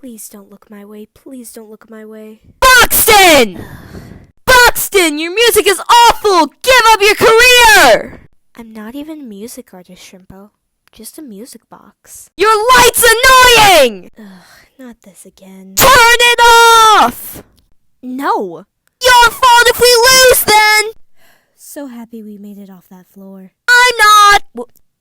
Please don't look my way. Please don't look my way. Buxton! Buxton, your music is awful! Give up your career! I'm not even a music artist, Shrimpo. Just a music box. Your light's annoying! Ugh, not this again. Turn it off! No! Your fault if we lose then! So happy we made it off that floor. I'm not!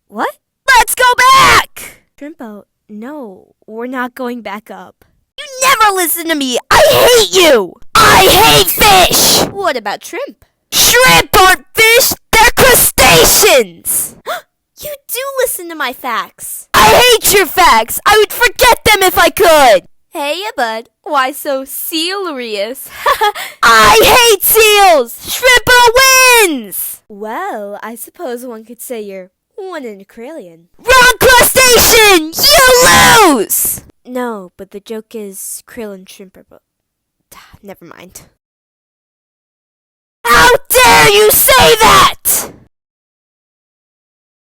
What? Let's go back! Shrimpo, no, we're not going back up. You never listen to me! I hate you! I hate fish! What about shrimp? Shrimp aren't fish! They're crustaceans! You do listen to my facts. I hate your facts! I would forget them if I could! Hey, bud. Why so serious? I hate seals! Shrimpo wins! Well, I suppose one could say you're one in a trillion. Wrong crustacean! You lose! No, but the joke is krill and shrimp are both. Never mind. How dare you say that!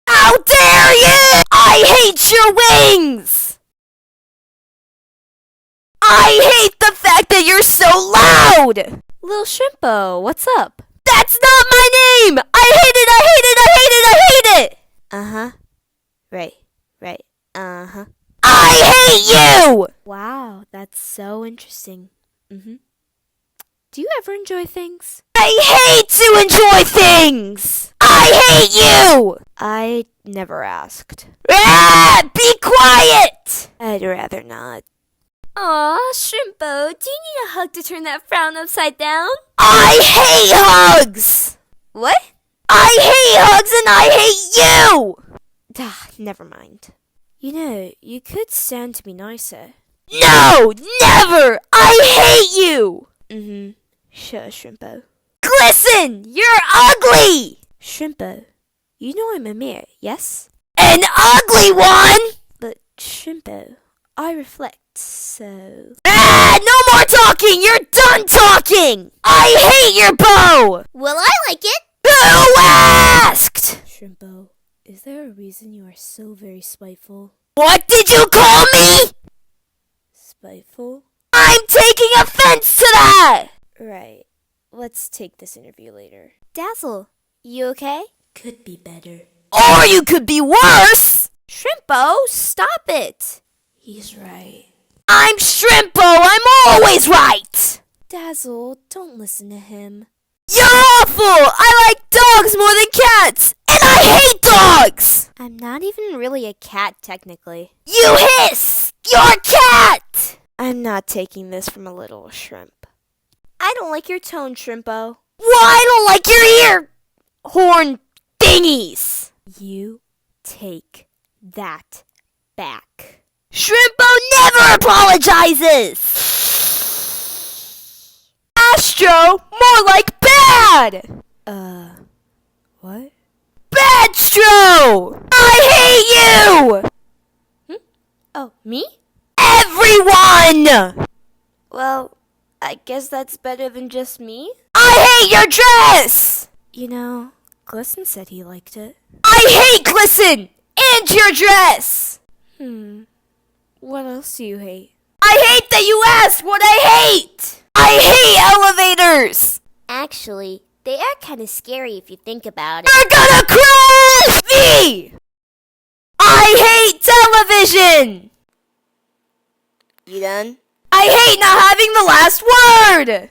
How dare you! I hate your wings! I hate the fact that you're so loud! Lil Shrimpo, what's up? That's not my name! I hate it, I hate it, I hate it, I hate it! Uh-huh. Right. Uh-huh. I hate you! Wow, that's so interesting. Mm-hmm. Do you ever enjoy things? I hate to enjoy things! I hate you! I never asked. Ah, be quiet! I'd rather not. Aw, Shrimpo, do you need a hug to turn that frown upside down? I hate hugs! What? I hate hugs and I hate you! Never mind. You know, you could stand to be nicer. No! Never! I hate you! Mm-hmm. Sure, Shrimpo. Glisten! You're ugly! Shrimpo, you know I'm a mirror, yes? An ugly one! But, Shrimpo, I reflect, so... Ah! No more talking! You're done talking! I hate your bow! Well, I like it. Who asked? Shrimpo, is there a reason you are so very spiteful? What did you call me? Spiteful? I'm taking offense to that! Right. Let's take this interview later. Dazzle, you okay? Could be better. Or you could be worse! Shrimpo, stop it! He's right. I'm Shrimpo! I'm always right! Dazzle, don't listen to him. You're awful! I like dogs more than cats! And I hate dogs! I'm not even really a cat, technically. You hiss! You're a cat! I'm not taking this from a little shrimp. I don't like your tone, Shrimpo. Well, I don't like your ear horn thingies! You take that back. Shrimpo never apologizes! Astro, more like bad! What? Badstro! I hate you! Oh, me? Everyone! Well, I guess that's better than just me. I hate your dress! You know, Glisten said he liked it. I hate Glisten! And your dress! What else do you hate? I hate that you asked what I hate! I hate elevators! Actually, they are kind of scary if you think about it. You're gonna crash me! I hate television! You done? I hate not having the last word!